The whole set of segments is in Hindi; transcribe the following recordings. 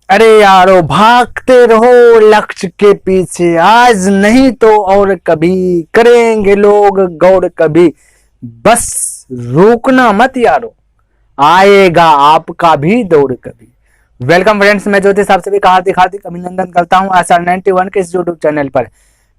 अरे यारो भागते रहो लक्ष्य के पीछे, आज नहीं तो और कभी करेंगे लोग गौर कभी। बस रुकना मत यारो, आएगा आपका भी दौर कभी। वेलकम फ्रेंड्स, मैं ज्योतिष आप सभी का हार्दिक हार्दिक अभिनंदन करता हूं आशा 91 के इस यूट्यूब चैनल पर।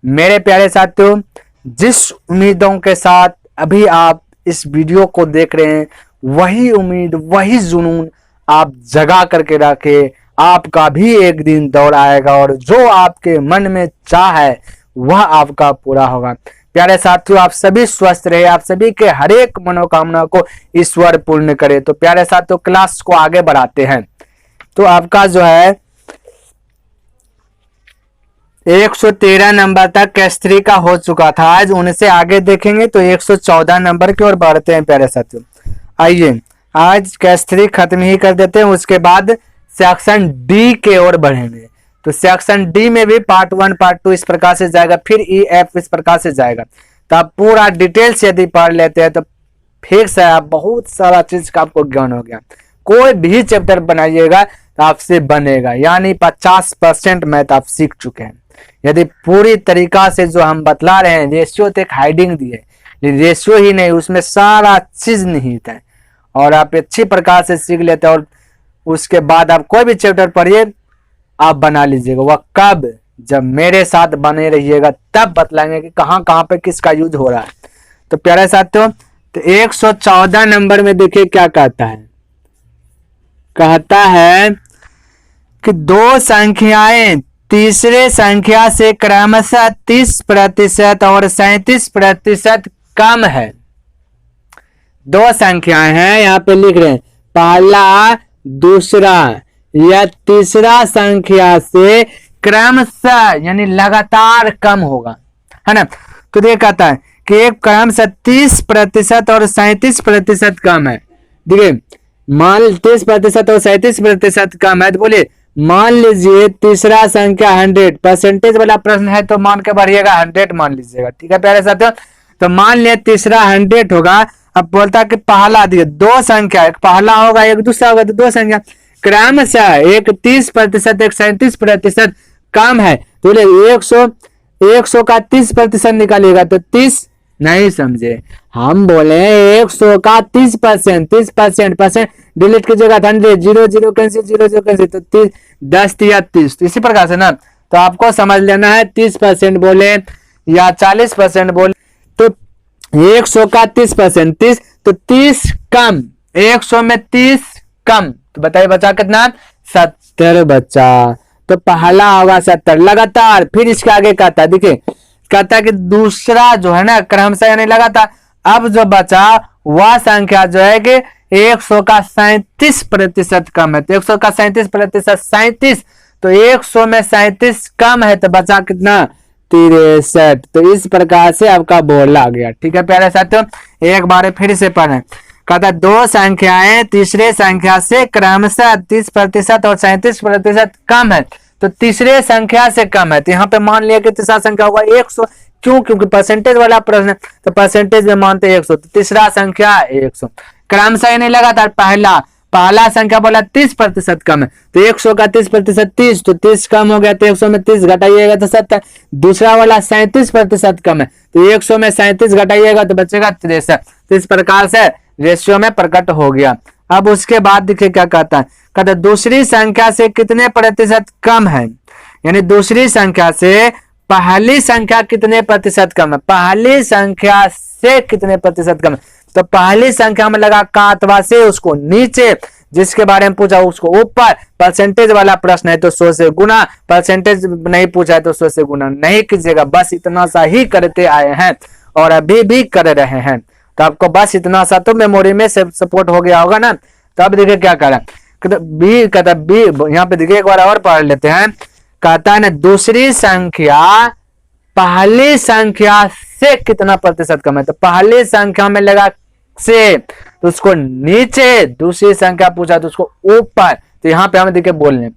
मेरे प्यारे साथियों, जिस उम्मीदों के साथ अभी आप इस वीडियो को देख रहे हैं, वही उम्मीद वही जुनून आप जगा करके रखे। आपका भी एक दिन दौर आएगा और जो आपके मन में चाह है वह आपका पूरा होगा। प्यारे साथियों, आप सभी स्वस्थ रहे, आप सभी के हर एक मनोकामना को ईश्वर पूर्ण करे। तो प्यारे साथियों, क्लास को आगे बढ़ाते हैं। तो आपका जो है 113 नंबर तक केस3 का हो चुका था। आज उनसे आगे देखेंगे तो 114 नंबर की ओर बढ़ते हैं। प्यारे साथियों, आइए आज केस3 खत्म ही कर देते हैं, उसके बाद सेक्शन डी के ओर बढ़ेंगे। तो सेक्शन डी में भी पार्ट 1 पार्ट 2 इस प्रकार से जाएगा, फिर ई एफ इस प्रकार से जाएगा। तो आप पूरा डिटेल्स यदि पढ़ लेते हैं तो फिर से आप बहुत सारा चीज का आपको ज्ञान हो गया। कोई भी चैप्टर बनाइएगा तो आपसे बनेगा, यानी 50% मैथ आप सीख चुके हैं। यदि पूरी तरीका से जो हम बतला रहे हैं, रेशियो तो एक हाइडिंग दी है, रेशियो ही नहीं उसमें सारा चीज निहित है और आप अच्छी प्रकार से सीख लेते हैं। और उसके बाद आप कोई भी चैप्टर पढ़िए, आप बना लीजिएगा। वह कब, जब मेरे साथ बने रहिएगा तब बतलाएंगे कि कहाँ कहाँ पे किसका यूज हो रहा है। तो प्यारे साथियों, तो 114 नंबर में देखिए क्या कहता है। कहता है कि दो संख्याएं तीसरे संख्या से क्रमशः 30% और 37% कम है। दो संख्याएं हैं, यहाँ पे लिख रहे हैं पहला दूसरा या तीसरा संख्या से क्रमशः यानी लगातार कम होगा, है ना। तो ये कहता है कि एक क्रमशः 30% और 37% कम है। देखिए, मान 30% और 37% कम है तो बोले मान लीजिए तीसरा संख्या 100, परसेंटेज वाला प्रश्न है तो मान के बढ़िएगा 100 मान लीजिएगा, ठीक है प्यारे साथियों। तो मान लिया तीसरा 100 होगा। अब बोलता कि पहला दिए दो संख्या, एक पहला होगा एक दूसरा होगा, तो दो संख्या क्रमशः एक 30% एक 37% कम है। तो बोले 100 का 30% निकालिएगा तो 30 नहीं समझे, हम बोले 100 का 30%, 30% डिलीट कीजिएगा 100, 0 कैंसिल 0 कैंसिल, तो 30 10 या 30। तो इसी प्रकार से ना, तो आपको समझ लेना है 30% बोले या 40% बोले। तो 100 का 30%, 30 तो 30 कम, 100 में 30 कम, तो बताइए बचा कितना, 70 बचा। तो पहला होगा 70 लगातार। फिर इसके आगे कहता है, देखिए कहता है कि दूसरा जो है ना क्रमशः यानी लगातार। अब जो बचा वह संख्या जो है कि 100 का 37% कम है। तो 100 का 37%, 37, तो 100 में 37 कम है तो बचा कितना, 63। तो इस प्रकार से आपका बोल आ गया, ठीक है प्यारे साथियों। एक बार फिर से पढ़ें। कहता दो संख्याएं तीसरे संख्या से क्रमशः 30% और 37% कम है। तो तीसरे संख्या से कम है, तो यहाँ पे मान लिया कि तीसरा संख्या होगा 100। क्यों? क्योंकि परसेंटेज वाला प्रश्न है तो परसेंटेज में मानते 100। तो तीसरा संख्या 100 क्रमशः नहीं लगातार। पहला संख्या बोला 30% कम है, तो 100 का 30%, 30 तो 30 कम हो गया, तो 100 में 30 घटाइएगा तो 70। दूसरा वाला 37% कम है, तो 100 में 37 घटाइएगा तो बचेगा 63। तो इस प्रकार से रेशियो में प्रकट हो गया। अब उसके बाद देखिए क्या कहता है। कहता है दूसरी संख्या से कितने प्रतिशत कम है, यानी दूसरी संख्या से पहली संख्या कितने प्रतिशत कम है। पहली संख्या से कितने प्रतिशत कम है, तो पहली संख्या में लगा का अथवा से, उसको नीचे, जिसके बारे में पूछा उसको ऊपर। परसेंटेज वाला प्रश्न है तो 100 से गुना, परसेंटेज नहीं पूछा है तो 100 से गुना नहीं कीजिएगा। बस इतना सा ही करते आए हैं और अभी भी कर रहे हैं। तो आपको बस इतना सा तो मेमोरी में सपोर्ट हो गया होगा ना। तो अब देखिए क्या कह रहा है, बी कहता बी, यहाँ पे देखिए एक बार और पढ़ लेते हैं। कहता है ना दूसरी संख्या पहली संख्या से कितना प्रतिशत कम है। तो पहली संख्या में लगा से, तो उसको नीचे, दूसरी संख्या पूछा तो उसको ऊपर। तो यहाँ पे हम देखिए बोलने,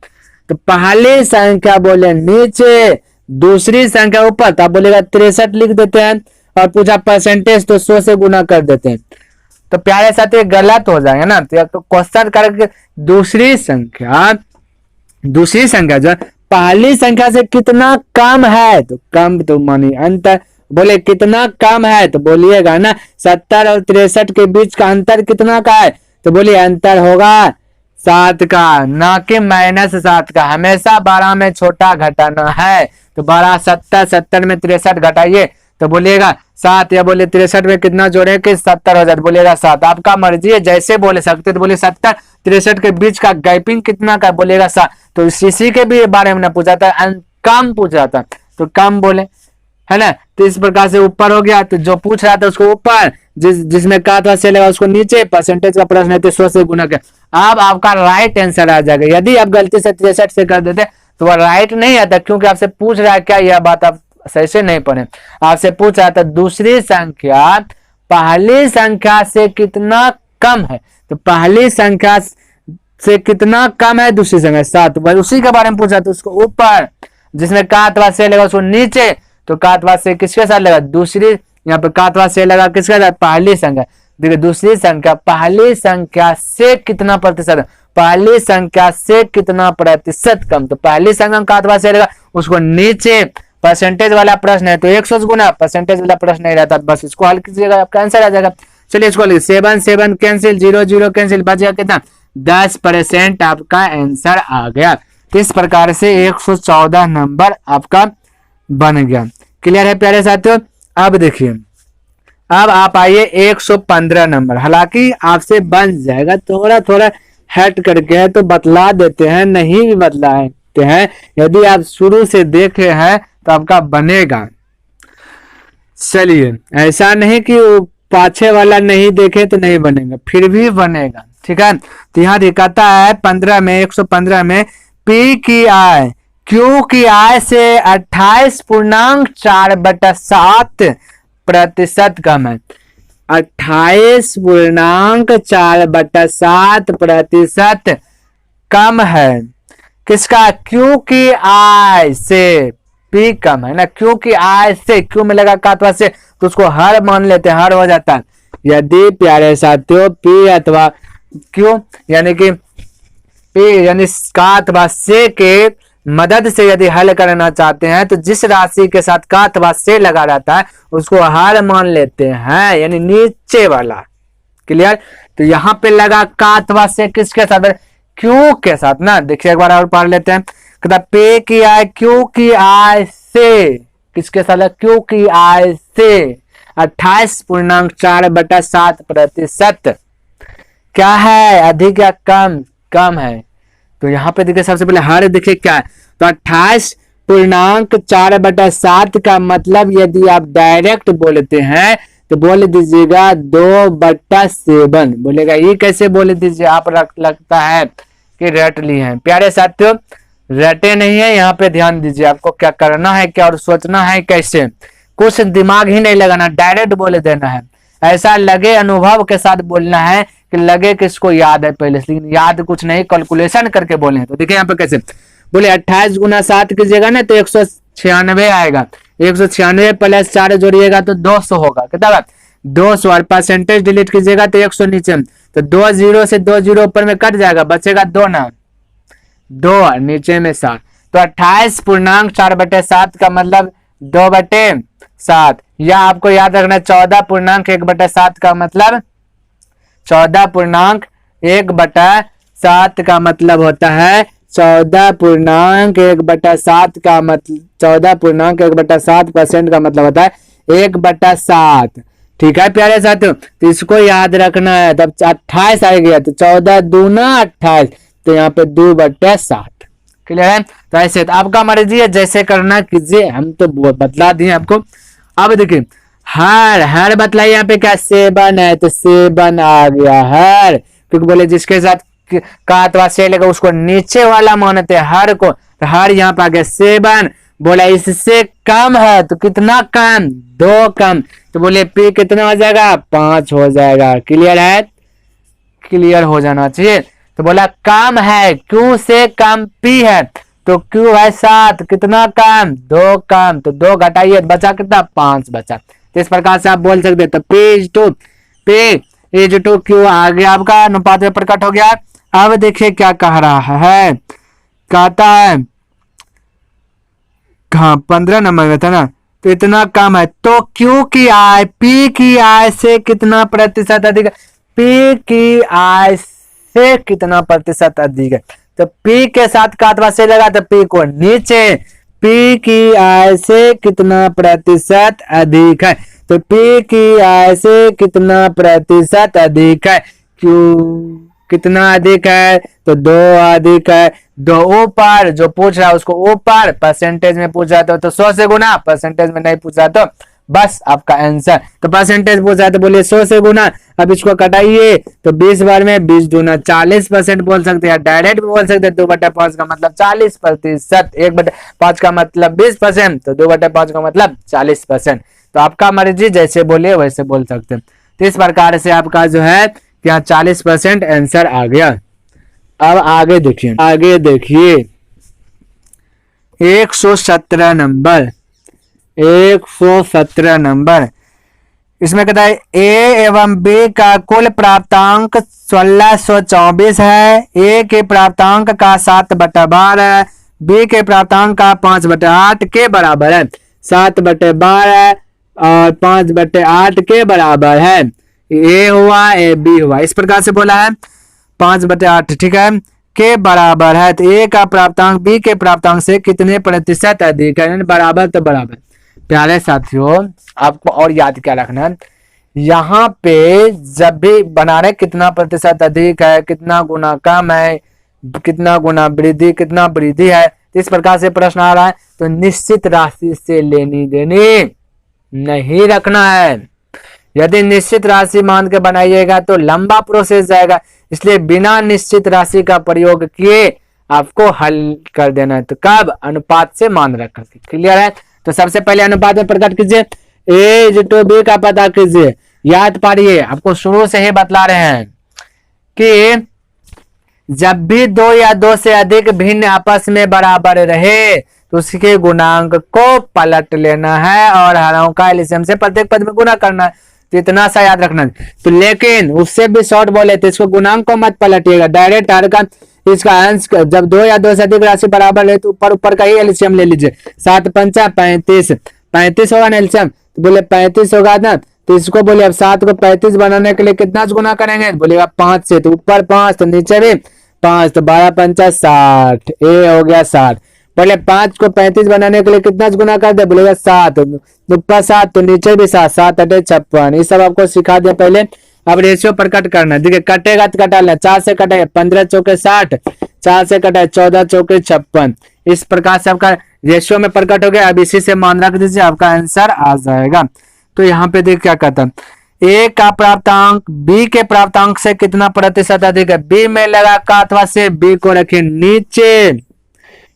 तो पहली संख्या बोले नीचे, दूसरी संख्या ऊपर, तो आप बोलेगा 63 लिख देते हैं। और पूछा परसेंटेज तो 100 से गुना कर देते हैं। तो प्यारे साथी गलत हो जाएगा ना। तो क्वेश्चन करके दूसरी संख्या दूसरी संख्या जो पहली संख्या से कितना कम है, तो कम तो मानी अंतर, बोले कितना कम है तो बोलिएगा ना 70 और 63 के बीच का अंतर कितना का है, तो बोलिए अंतर होगा 7 का, ना कि -7 का। हमेशा 12 में छोटा घटाना है, तो 12 70, 70 में 63 घटाइए तो बोलिएगा 7, या बोले 63 में कितना जोड़े कि 70 हो जाए, बोलिएगा 7। आपका मर्जी है, जैसे बोले सकते तो बोले 70 63 के बीच का गैपिंग कितना का, बोलेगा 7। तो इसी के भी बारे में ना पूछा था, कम पूछा था तो कम बोले, है ना। तो इस प्रकार से ऊपर हो गया, तो जो पूछ रहा था उसको ऊपर, जिसमें का था से लगा उसको नीचे, परसेंटेज का प्रश्न है तो 100 से गुना किया। अब आपका राइट आंसर आ जाएगा। यदि आप गलती से 63 से कर देते तो वह राइट नहीं आता, क्योंकि आपसे पूछ रहा है क्या, यह बात आप सही से नहीं पढ़े। आपसे पूछ रहा था दूसरी संख्या पहली संख्या से कितना कम है, तो पहली संख्या से कितना कम है दूसरी संख्या 7, उसी के बारे में पूछा तो उसको ऊपर, जिसमें का अथवा से लगा उसको नीचे, तो का अथवा से किसके साथ लगा, दूसरी, यहाँ पे का अथवा से लगा किसके साथ, पहली संख्या। देखिए दूसरी संख्या पहली संख्या से कितना प्रतिशत, पहली संख्या से कितना प्रतिशत कम, तो पहली संख्या का अथवा से लगा उसको नीचे, परसेंटेज वाला प्रश्न है तो 100 गुना, परसेंटेज वाला प्रश्न नहीं रहता, बस इसको हल कीजिएगा आपका आंसर आ जाएगा। चलिए इसको लिखिए 7 7 कैंसिल, 0 0 कैंसिल, बच गया कितना 10% आपका आंसर आ गया। तो इस प्रकार से 114 नंबर आपका बन गया। क्लियर है प्यारे साथियों। अब देखिए, अब आप आइए 115 नंबर, हालांकि आपसे बन जाएगा, थोड़ा थोड़ा हट करके है तो बतला देते हैं, नहीं भी बतलाते हैं, यदि आप शुरू से देखे हैं तो आपका बनेगा। चलिए ऐसा नहीं कि पाछे वाला नहीं देखे तो नहीं बनेगा, फिर भी बनेगा, ठीक है। तो यहाँ दिखाता है 15 में 115 में पी की आय क्यू की आय से 28.4/7% कम है। 28.4/7% कम है किसका, क्यू की आय से, पी कम है ना, क्यू की आय से, क्यू में लगा कातवा से तो उसको हर मान लेते हैं, हर हो जाता है। यदि प्यारे साथियों पी अथवा क्यू यानी कि पी यानी का अथवा से के मदद से यदि हल करना चाहते हैं तो जिस राशि के साथ का अथवा से लगा रहता है उसको हर मान लेते हैं, यानी नीचे वाला। क्लियर। तो यहाँ पे लगा का अथवा से किसके साथ, क्यू के साथ ना। देखिए एक बार और पढ़ लेते हैं, कहता पे की आय क्यू की आय से किसके साथ, क्यू की आय से 28.4/7% क्या है, अधिक या कम, कम है। तो यहाँ पे देखिए सबसे पहले हर देखिए क्या है, तो 28.4/7 का मतलब यदि आप डायरेक्ट बोलते हैं तो बोल दीजिएगा 2/7। बोलेगा ये कैसे बोल दीजिए, आप लगता है कि रट ली है। प्यारे साथियों रटे नहीं है, यहाँ पे ध्यान दीजिए, आपको क्या करना है क्या और सोचना है कैसे, कुछ दिमाग ही नहीं लगाना, डायरेक्ट बोले देना है। ऐसा लगे अनुभव के साथ बोलना है कि लगे कि इसको याद है पहले से, लेकिन याद कुछ नहीं, कैलकुलेशन करके बोले। तो देखिए यहाँ पे कैसे बोले 28 गुना 7 कीजिएगा ना तो 196 आएगा, 196 प्लस 4 जोड़िएगा तो 200 होगा, कितना 200, और परसेंटेज डिलीट कीजिएगा तो 100 नीचे, तो 2 0 से 2 0 ऊपर में कट जाएगा, बचेगा 2 ना, 2 नीचे में 7। तो 28.4/7 का मतलब 2/7, या आपको याद रखना 14.1/7 का मतलब 14.1/7 का मतलब होता है 14.1/7 का मतलब 14.1/7% का मतलब होता है 1/7। ठीक है प्यारे साथियों, तो इसको याद रखना है। तब 28 आ गया तो 14 दूना 28, तो यहाँ पे 2/7। क्लियर है। तो ऐसे तो आपका मर्जी है, जैसे करना कीजिए, हम तो बतला दिए आपको। अब देखिए हर बतलाइए, यहाँ पे क्या 7 है तो 7 आ गया हर, क्योंकि बोले जिसके साथ का अथवा से लेगा उसको नीचे वाला मानते हैं हर को, तो हर यहाँ पे आ गया 7। बोला इससे कम है तो कितना कम, 2 कम, तो बोले पी कितना हो जाएगा, 5 हो जाएगा। क्लियर है, क्लियर हो जाना चाहिए। तो बोला कम है, क्यू से कम पी है, तो क्यू है 7, कितना कम, 2 कम, तो 2 घटाइए बचा कितना, 5 बचा। तो इस प्रकार से आप बोल सकते हैं। तो P/2 क्यू आ गया आपका अनुपात में प्रकट हो गया। अब देखिए क्या कह रहा है, कहता है, हाँ 15 नंबर में था ना, तो इतना कम है, तो Q की आय P की आय से कितना प्रतिशत अधिक है, P की आय से कितना प्रतिशत अधिक है, तो P के साथ काटवा से लगा तो P को नीचे, P की आय से कितना प्रतिशत अधिक है, तो P की आय से कितना प्रतिशत अधिक है, Q कितना अधिक है, तो 2 अधिक है, 2 ऊपर, जो पूछ रहा है उसको ऊपर परसेंटेज में पूछा तो 100 से गुना, परसेंटेज में नहीं पूछा तो बस आपका आंसर। तो परसेंटेज पूछा तो बोलिए 100 से गुना, अब इसको कटाइए तो 20 बार में 20 दूना 40% बोल सकते हैं, डायरेक्ट भी बोल सकते हैं 2/5 का मतलब 40%, 1/5 का मतलब 20%, तो 2/5 का मतलब 40%। तो आपका मर्जी, जैसे बोलिए वैसे बोल सकते हैं। तो इस प्रकार से आपका जो है यहाँ 40% आंसर आ गया। अब आगे देखिए, 117 नंबर, 117 नंबर, इसमें कहता है ए एवं बी का कुल प्राप्तांक 1624 है, ए के प्राप्तांक का 7/12 है, बी के प्राप्तांक का 5/8 के बराबर है, 7/12 और 5/8 के बराबर है, ए हुआ ए बी हुआ, इस प्रकार से बोला है 5/8, ठीक है, के बराबर है, तो ए का प्राप्तांक बी के प्राप्तांक से कितने प्रतिशत अधिक है, बराबर तो बराबर। प्यारे साथियों, आपको और याद क्या रखना है, यहाँ पे जब भी बना रहे कितना प्रतिशत अधिक है, कितना गुना कम है, कितना गुना वृद्धि, कितना वृद्धि है, इस प्रकार से प्रश्न आ रहा है, तो निश्चित राशि से लेनी देनी नहीं रखना है। यदि निश्चित राशि मान के बनाइएगा तो लंबा प्रोसेस जाएगा, इसलिए बिना निश्चित राशि का प्रयोग किए आपको हल कर देना है। तो कब, अनुपात से मान रख करके, क्लियर है। तो सबसे पहले अनुपात में प्रकट कीजिए, A/B का पता कीजिए, याद पारिए, आपको शुरू से ही बतला रहे हैं कि जब भी 2 या 2 से अधिक भिन्न आपस में बराबर रहे तो उसके गुणांक को पलट लेना है और हरों का एलसीएम से प्रत्येक पद में गुना करना है। तो इतना सा याद रखना। तो लेकिन उससे भी शॉर्ट बोले तो इसको गुणांक को मत पलटिएगा, डायरेक्ट हर का इसका अंश, जब 2 या 2 से अधिक राशि बराबर है तो ऊपर ऊपर का ही एलसीएम ले लीजिए। 7×5 = 35, 35 होगा ना एलसीएम, तो बोले 35 होगा ना, तो इसको बोले अब 7 को 35 बनाने के लिए कितना गुना करेंगे, बोलेगा 5 से, तो ऊपर 5 तो नीचे भी 5, तो 12×5 = 60, ए हो गया 60। बोले 5 को 35 बनाने के लिए कितना गुना कर दे, बोलेगा 7, ऊपर 7 तो नीचे भी 7, 7 × 8 = 56। ये सब आपको सिखा दिया पहले। अब रेशियो पर कट करना, देखिए कटेगा तो कटा लेना, 4 से कटेगा 15 चौके 60, 4 से कटा 14 चौके 56, इस प्रकार से आपका रेशियो में प्रकट हो गया। अब इसी से मान रख दीजिए, आपका आंसर आ जाएगा। तो यहाँ पे देख क्या कहता है, ए का प्राप्तांक बी के प्राप्तांक से कितना प्रतिशत अधिक है, बी में लगा का अथवा से, बी को रखे नीचे,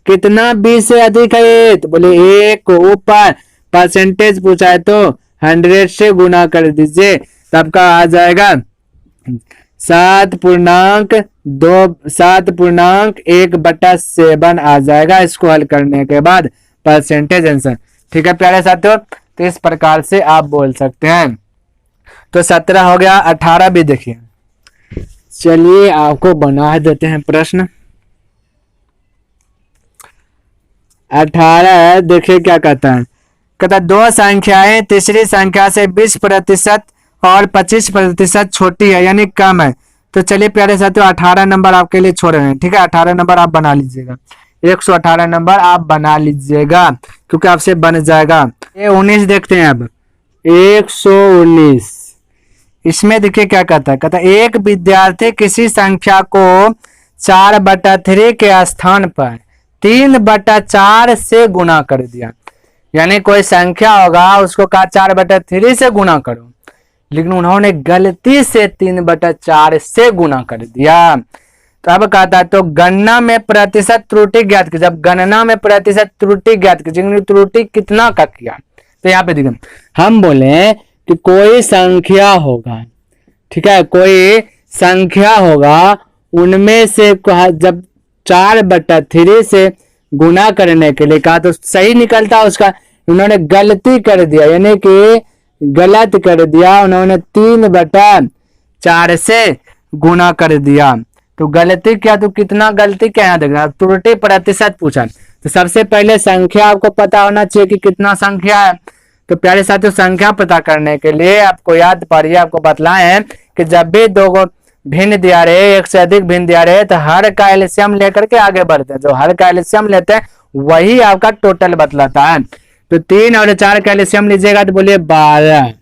कितना बी से अधिक है, तो बोले 1 को ऊपर, परसेंटेज पूछा है तो 100 से गुना कर दीजिए, तब का आ जाएगा 7.1/7 आ जाएगा, इसको हल करने के बाद परसेंटेज आंसर। ठीक है प्यारे साथियों, तो इस प्रकार से आप बोल सकते हैं। तो 17 हो गया, 18 भी देखिए। चलिए आपको बना देते हैं प्रश्न। 18 देखिए क्या कहता है, कहता 2 संख्याएं तीसरी संख्या से 20% और 25% छोटी है यानी कम है। तो चलिए प्यारे साथियों 18 नंबर आपके लिए छोड़ रहे हैं, ठीक है। 18 नंबर आप बना लीजिएगा, 118 नंबर आप बना लीजिएगा क्योंकि आपसे बन जाएगा। ये 19 देखते हैं अब, 119। इसमें देखिए क्या कहता है, कहता एक विद्यार्थी किसी संख्या को 4/3 के स्थान पर 3/4 से गुना कर दिया। यानी कोई संख्या होगा उसको कहा 4/3 से गुना करो, लेकिन उन्होंने गलती से 3/4 से गुना कर दिया। तो अब कहता है तो गणना में प्रतिशत त्रुटि ज्ञात की। जब गणना में प्रतिशत त्रुटि ज्ञात की, त्रुटि कितना का किया, तो यहाँ पे देखिए हम बोले कि कोई संख्या होगा, ठीक है, कोई संख्या होगा, उनमें से जब 4/3 से गुना करने के लिए कहा तो सही निकलता उसका, उन्होंने गलती कर दिया, यानी कि गलत कर दिया, उन्होंने 3/4 से गुना कर दिया। तो गलती क्या, तो कितना गलती क्या यहाँ देखना, त्रुटि प्रतिशत पूछा। तो सबसे पहले संख्या आपको पता होना चाहिए कि कितना संख्या है। तो प्यारे साथियों, संख्या पता करने के लिए आपको याद पड़िए, आपको बतलाए हैं कि जब भी दो भिन्न दिया रहे, एक से अधिक भिन्न दिया रहे, तो हर का एलसीएम लेकर के आगे बढ़ते हैं। जो हर का एलसीएम लेते हैं वही आपका टोटल बतलाता है। तो 3 और 4 का एलसीएम लीजिएगा तो बोलिए 12।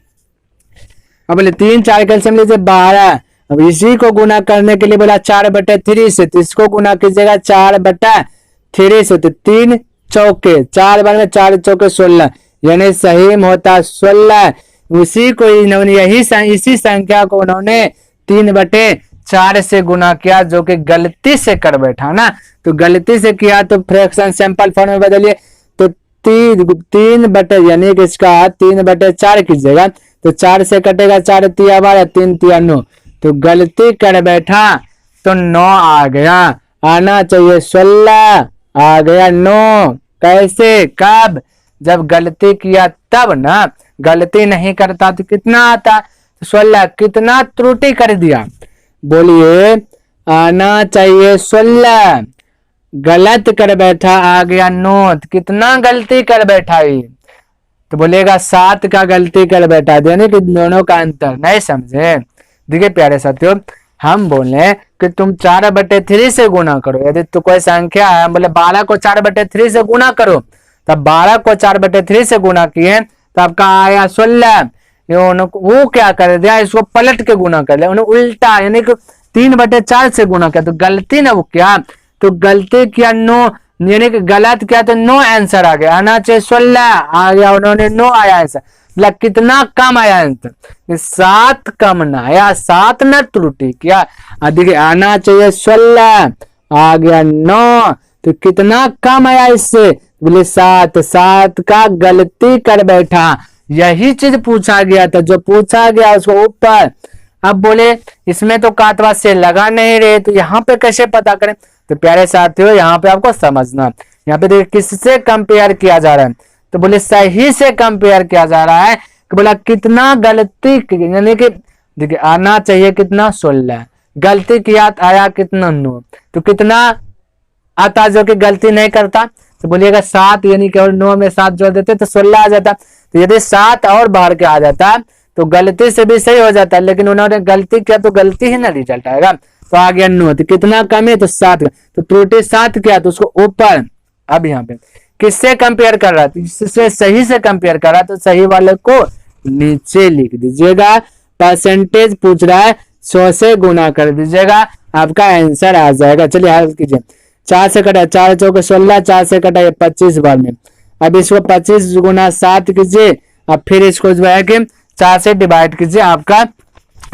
अब बोले 3 4 का एलसीएम लीजिए 12। अब इसी को गुना करने के लिए बोला 4/3 से, तो इसको गुना कीजिएगा 4/3 से। तो 3 चौके 4 बार में 4 चौके 16, यानी सही में होता 16। उसी को इन्होंने इसी संख्या को उन्होंने 3/4 से गुना किया, जो कि गलती से कर बैठा ना। तो गलती से किया तो फ्रैक्शन सिंपल फॉर्म में बदलिए। तो 3 यानी कि इसका 3/4 कीजिएगा, तो 4 से कटेगा 4 तिया 12, 3 तिया 9। तो गलती कर बैठा तो 9 आ गया, आना चाहिए 16, आ गया 9। कैसे, कब, जब गलती किया तब ना, गलती नहीं करता तो कितना आता, 16। कितना त्रुटि कर दिया, बोलिए आना चाहिए 16, गलत कर बैठा आ गया 9। कितना गलती कर बैठा ये, तो बोलेगा 7 का गलती कर बैठा, यानी कि दोनों का अंतर। नहीं समझे, देखिए प्यारे साथियों, हम बोले कि तुम 4/3 से गुना करो। यदि तो कोई संख्या है, हम बोले 12 को 4/3 से गुना करो, तब 12 को 4/3 से गुना किए तो आपका आया 16। वो क्या कर दिया, इसको पलट के गुना कर लिया, उन्हें उल्टा, यानी कि 3/4 से गुना किया। तो गलती ना वो क्या, तो गलती किया 9, यानी कि गलत किया तो 9 आंसर आ गया, आना चाहिए 16, आ गया, उन्होंने 9 आया आंसर। मतलब कितना कम आया आंसर, 7 कम ना आया, 7 में त्रुटि किया। देखिए आना चाहिए 16, आ गया 9। तो कितना कम आया इससे, बोले 7 का गलती कर बैठा। यही चीज पूछा गया था, जो पूछा गया उसको ऊपर। अब बोले इसमें तो काटवा से लगा नहीं रहे, तो यहाँ पे कैसे पता करें। तो प्यारे साथियों, यहाँ पे आपको समझना, यहाँ पे देखिए किससे कंपेयर किया जा रहा है, तो बोले सही से कंपेयर किया जा रहा है। कि बोला कितना गलती, यानी कि देखिए आना चाहिए कितना 16, गलती किया आया कितना 9। तो कितना आता जो कि गलती नहीं करता, तो बोलिएगा 7, यानी कि और 9 में 7 जोड़ देते तो 16 आ जाता। तो यदि 7 और बाहर के आ जाता तो गलती से भी सही हो जाता, लेकिन उन्होंने गलती किया तो गलती ही ना रिजल्ट आएगा। तो आ गया 9, तो कितना कम है, तो 7। तो त्रुटि 7 किया तो उसको ऊपर। अब यहाँ पे किससे कंपेयर कर रहा है, इससे सही से कंपेयर कर रहा है, तो सही वाले को नीचे लिख दीजिएगा। परसेंटेज पूछ रहा है, 100 से गुना कर दीजिएगा, आपका आंसर आ जाएगा। चलिए हल कीजिए, 4 से कटा 4 चौके 16, 4 से कटा 25 बार में। अब इसको 25 गुना 7 कीजिए, अब फिर इसको जो है कि 4 से डिवाइड कीजिए, आपका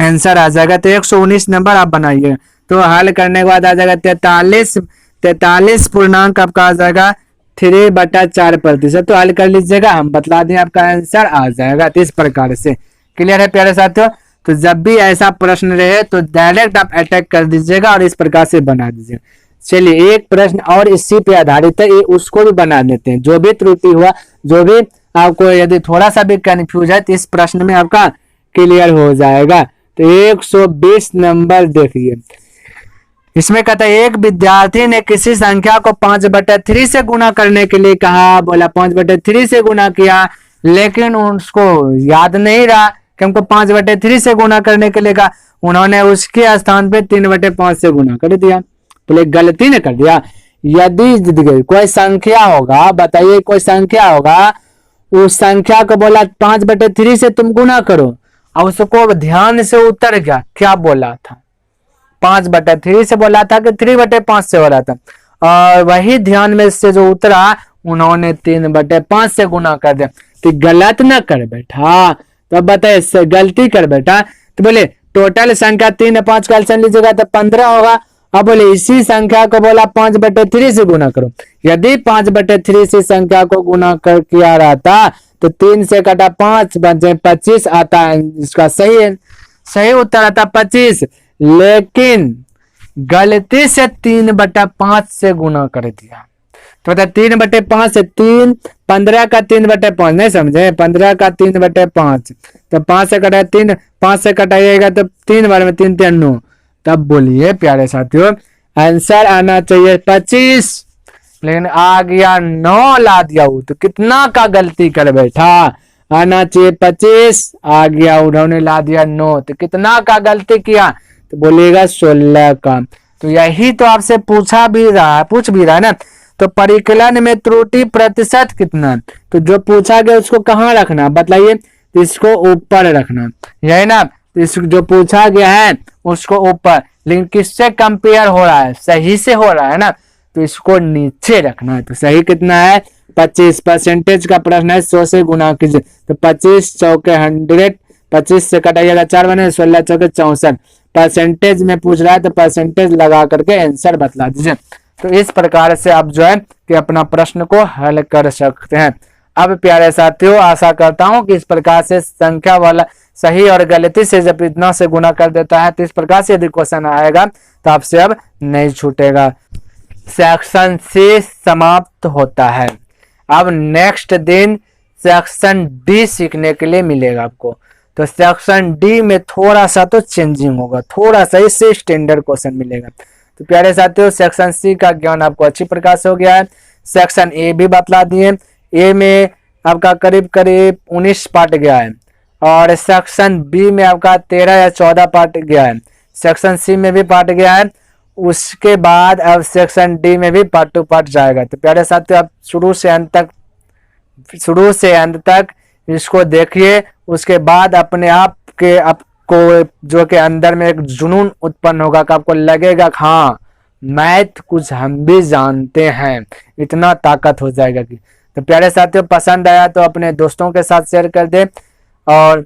आंसर आ जाएगा। तो 119 नंबर आप बनाइए। तो हल करने के बाद आ जाएगा 43 पूर्णांक आपका आ जाएगा 3/4%। तो हल कर लीजिएगा, हम बतला दें आपका आंसर आ जाएगा। तो इस प्रकार से क्लियर है प्यारे साथियों। तो जब भी ऐसा प्रश्न रहे तो डायरेक्ट आप अटैक कर दीजिएगा और इस प्रकार से बना दीजिएगा। चलिए एक प्रश्न और इसी पे आधारित है, ये उसको भी बना देते हैं। जो भी त्रुटि हुआ, जो भी आपको यदि थोड़ा सा भी कंफ्यूज है, तो इस प्रश्न में आपका क्लियर हो जाएगा। तो 120 नंबर देखिए, इसमें कहता है एक विद्यार्थी ने किसी संख्या को 5/3 से गुना करने के लिए कहा, बोला 5/3 से गुना किया, लेकिन उसको याद नहीं रहा कि हमको 5/3 से गुना करने के लिए कहा। उन्होंने उसके स्थान पे 3/5 से गुना कर दिया, बोले गलती ने कर दिया। यदि कोई संख्या होगा, बताइए कोई संख्या होगा, उस संख्या को बोला 5/3 से तुम गुना करो, और उसको ध्यान से उतर गया, क्या बोला था, 5/3 से बोला था कि 3/5 से बोला था, और वही ध्यान में से जो उतरा उन्होंने 3/5 से गुना कर दिया। तो गलत ना कर बैठा, तो अब बताइए गलती कर बैठा। तो बोले टोटल संख्या 3 और 5 का एलसीएम लीजिएगा तो 15 होगा। अब बोले इसी संख्या को बोला 5/3 से गुना करो। यदि 5/3 से संख्या को गुना कर किया रहता तो 3 से कटा 5 बचे 25 आता है, इसका सही उत्तर आता 25। लेकिन गलती से 3/5 से गुना कर दिया। तो 3/5 से 3, 15 का 3/5, नहीं समझे, 15 का 3/5, तो 5 से कटा 3, 5 से कटाइएगा तो 3 बार में 3 3 9, तब बोलिए प्यारे साथियों। आंसर आना चाहिए 25, लेकिन आ गया 9 ला दिया वो, तो कितना का गलती कर बैठा। आना चाहिए 25, आ गया उन्होंने ला दिया 9, तो कितना का गलती किया, तो बोलिएगा 16 का। तो यही तो आपसे पूछ भी रहा है ना। तो परिकलन में त्रुटि प्रतिशत कितना, तो जो पूछा गया उसको कहाँ रखना बताइए, तो इसको ऊपर रखना, यही ना। तो इस जो पूछा गया है उसको ऊपर, लेकिन किससे कंपेयर हो रहा है, सही से हो रहा है ना, तो इसको नीचे रखना है। तो सही कितना है 25, परसेंटेज का प्रश्न है, 100 से गुना कीजिए, तो 25 चौके 100, 25 से कटाइएगा 4 बने, 16 चौके 64, परसेंटेज में पूछ रहा है तो परसेंटेज लगा करके आंसर बतला दीजिए। तो इस प्रकार से आप जो है कि अपना प्रश्न को हल कर सकते हैं। अब प्यारे साथियों, आशा करता हूं कि इस प्रकार से संख्या वाला सही और गलती से जब इतना से गुना कर देता है, तो इस प्रकार से यदि क्वेश्चन आएगा तो आपसे अब नहीं छूटेगा। सेक्शन सी समाप्त होता है। अब नेक्स्ट दिन सेक्शन डी सीखने के लिए मिलेगा आपको। तो सेक्शन डी में थोड़ा सा तो चेंजिंग होगा, थोड़ा सा इससे स्टैंडर्ड क्वेश्चन मिलेगा। तो प्यारे साथियों, सेक्शन सी का ज्ञान आपको अच्छी प्रकार से हो गया है। सेक्शन ए भी बतला दिए, ए में आपका करीब करीब 19 पार्ट गया है, और सेक्शन बी में आपका 13 या 14 पार्ट गया है। सेक्शन सी में भी पार्ट गया है, उसके बाद अब सेक्शन डी में भी पार्ट टू पार्ट जाएगा। तो प्यारे साथियों, आप शुरू से अंत तक इसको देखिए, उसके बाद अपने आप के आपको जो के अंदर में एक जुनून उत्पन्न होगा कि आपको लगेगा कि हाँ मैथ कुछ हम भी जानते हैं, इतना ताकत हो जाएगा कि। तो प्यारे साथियों, पसंद आया तो अपने दोस्तों के साथ शेयर कर दें और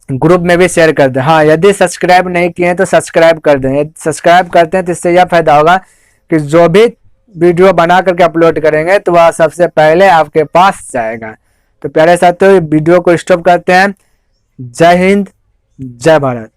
ग्रुप में भी शेयर कर दें। हाँ, यदि सब्सक्राइब नहीं किए हैं तो सब्सक्राइब कर दें। यदि सब्सक्राइब करते हैं तो इससे यह फायदा होगा कि जो भी वीडियो बना करके अपलोड करेंगे तो वह सबसे पहले आपके पास जाएगा। तो प्यारे साथियों, वीडियो को स्टॉप करते हैं। जय हिंद, जय भारत।